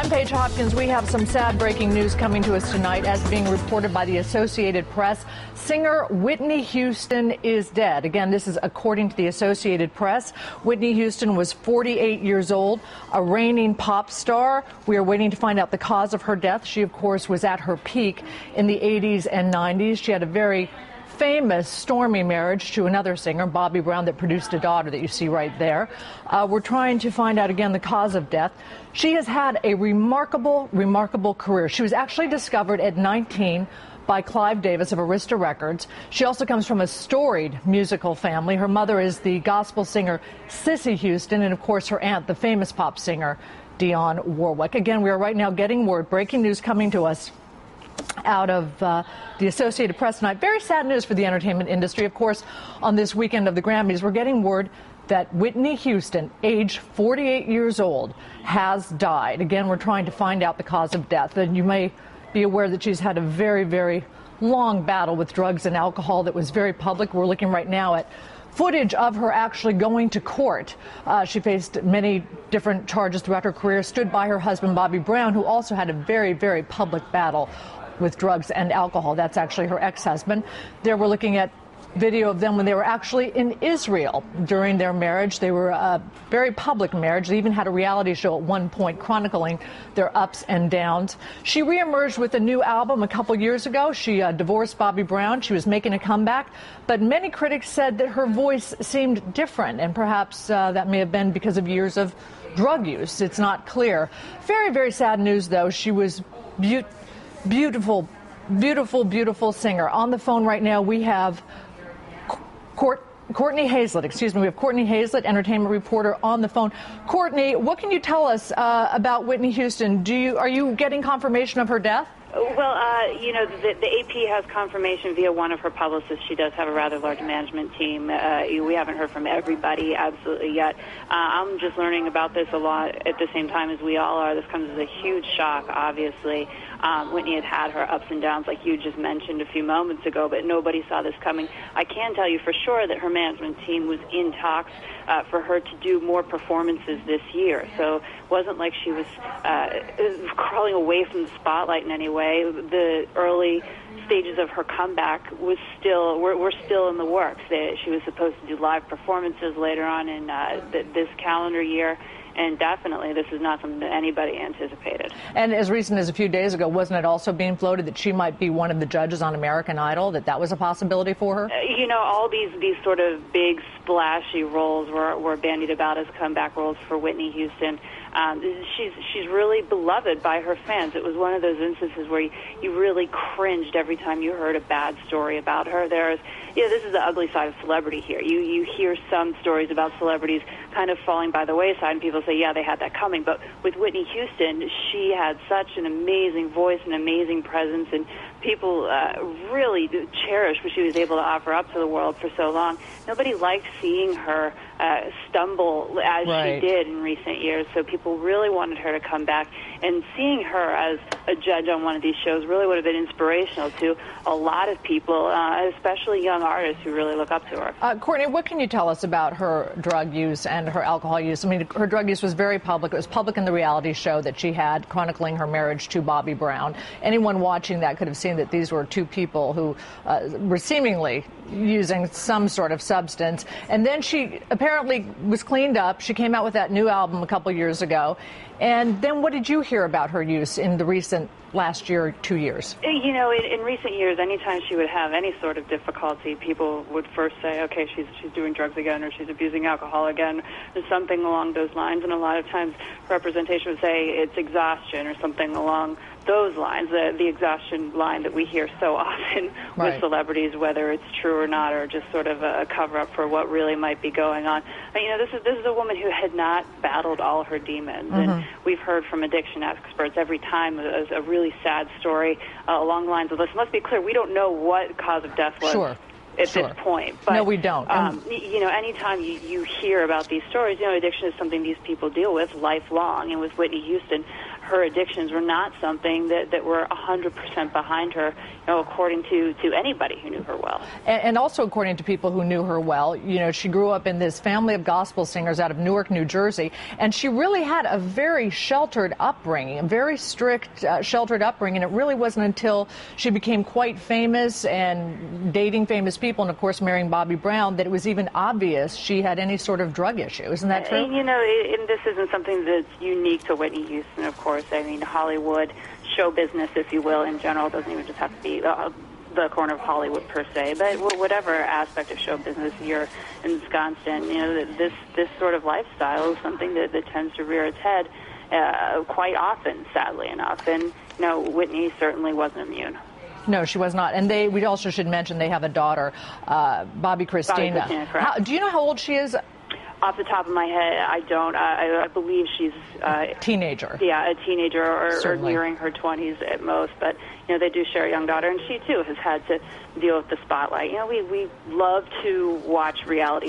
I'm Paige Hopkins. We have some sad breaking news coming to us tonight. As being reported by the Associated Press, singer Whitney Houston is dead. Again, this is according to the Associated Press. Whitney Houston was 48 years old, a reigning pop star. We are waiting to find out the cause of her death. She, of course, was at her peak in the 80s and 90s. She had a very famous stormy marriage to another singer, Bobby Brown, that produced a daughter that you see right there. We're trying to find out again the cause of death. She has had a remarkable career. She was actually discovered at 19 by Clive Davis of Arista Records. She also comes from a storied musical family. Her mother is the gospel singer Whitney Houston, and of course her aunt, the famous pop singer Dionne Warwick. Again, we are right now getting word, breaking news coming to us out of the Associated Press tonight. Very sad news for the entertainment industry. Of course, on this weekend of the Grammys, we're getting word that Whitney Houston, age 48 years old, has died. Again, we're trying to find out the cause of death. And you may be aware that she's had a very long battle with drugs and alcohol that was very public. We're looking right now at footage of her actually going to court. She faced many different charges throughout her career, stood by her husband, Bobby Brown, who also had a very public battle with drugs and alcohol. That's actually her ex-husband. There we're looking at video of them when they were actually in Israel during their marriage. They were a very public marriage. They even had a reality show at one point chronicling their ups and downs. She reemerged with a new album a couple years ago. She divorced Bobby Brown. She was making a comeback, but many critics said that her voice seemed different, and perhaps that may have been because of years of drug use. It's not clear. Very sad news, though. She was beautiful singer. On the phone right now, we have Courtney Hazlett. Excuse me. We have Courtney Hazlett, entertainment reporter, on the phone. Courtney, what can you tell us about Whitney Houston? Are you getting confirmation of her death? Well, you know, the AP has confirmation via one of her publicists. She does have a rather large management team. We haven't heard from everybody absolutely yet. I'm just learning about this a lot at the same time as we all are. This comes as a huge shock, obviously. Whitney had her ups and downs, like you just mentioned a few moments ago, but nobody saw this coming. I can tell you for sure that her management team was in talks for her to do more performances this year. So it wasn't like she was crawling away from the spotlight in any way. The early stages of her comeback were still in the works. She was supposed to do live performances later on in this calendar year. And definitely, this is not something that anybody anticipated. And as recent as a few days ago, wasn't it also being floated that she might be one of the judges on American Idol, that was a possibility for her? You know, all these sort of big, splashy roles were bandied about as comeback roles for Whitney Houston. She's really beloved by her fans. It was one of those instances where you really cringed every time you heard a bad story about her. This is the ugly side of celebrity here. You hear some stories about celebrities kind of falling by the wayside, and people say, yeah, they had that coming. But with Whitney Houston, she had such an amazing voice, an amazing presence, and people really cherished what she was able to offer up to the world for so long. Nobody liked seeing her stumble as she did in recent years, so people really wanted her to come back. And seeing her as a judge on one of these shows really would have been inspirational to a lot of people, especially young artists who really look up to her. Courtney, what can you tell us about her drug use and her alcohol use? I mean, her drug use was very public. It was public in the reality show that she had chronicling her marriage to Bobby Brown. Anyone watching that could have seen that these were two people who were seemingly using some sort of substance. And then she apparently was cleaned up. She came out with that new album a couple years ago. And then what did you hear about her use in the recent last year, 2 years? You know, in recent years, anytime she would have any sort of difficulty, people would first say, okay, she's doing drugs again, or she's abusing alcohol again, or something along those lines. And a lot of times representation would say it's exhaustion or something along those lines, the exhaustion line that we hear so often with celebrities, whether it's true or not, or just sort of a cover-up for what really might be going on. But, you know, this is a woman who had not battled all her demons, and we've heard from addiction experts every time a really sad story along the lines of this. Let's be clear, we don't know what cause of death was. At this point. But, no, we don't. You know, anytime you hear about these stories, you know, addiction is something these people deal with lifelong. And with Whitney Houston, her addictions were not something that were 100% behind her, according to anybody who knew her well. And also according to people who knew her well, she grew up in this family of gospel singers out of Newark, New Jersey, and she really had a very sheltered upbringing, a very strict, sheltered upbringing. It really wasn't until she became quite famous and dating famous people and, of course, marrying Bobby Brown that it was even obvious she had any sort of drug issue. Isn't that true? And this isn't something that's unique to Whitney Houston, of course. I mean, Hollywood, show business, if you will, in general, doesn't even just have to be the corner of Hollywood per se, but whatever aspect of show business you're ensconced in, this sort of lifestyle is something that tends to rear its head quite often, sadly enough. And, Whitney certainly wasn't immune. No, she was not. And we also should mention they have a daughter, Bobby Christina. Correct. Do you know how old she is? Off the top of my head, I don't. I believe she's a teenager. Yeah, a teenager or nearing her 20s at most. But, they do share a young daughter, and she, too, has had to deal with the spotlight. We love to watch reality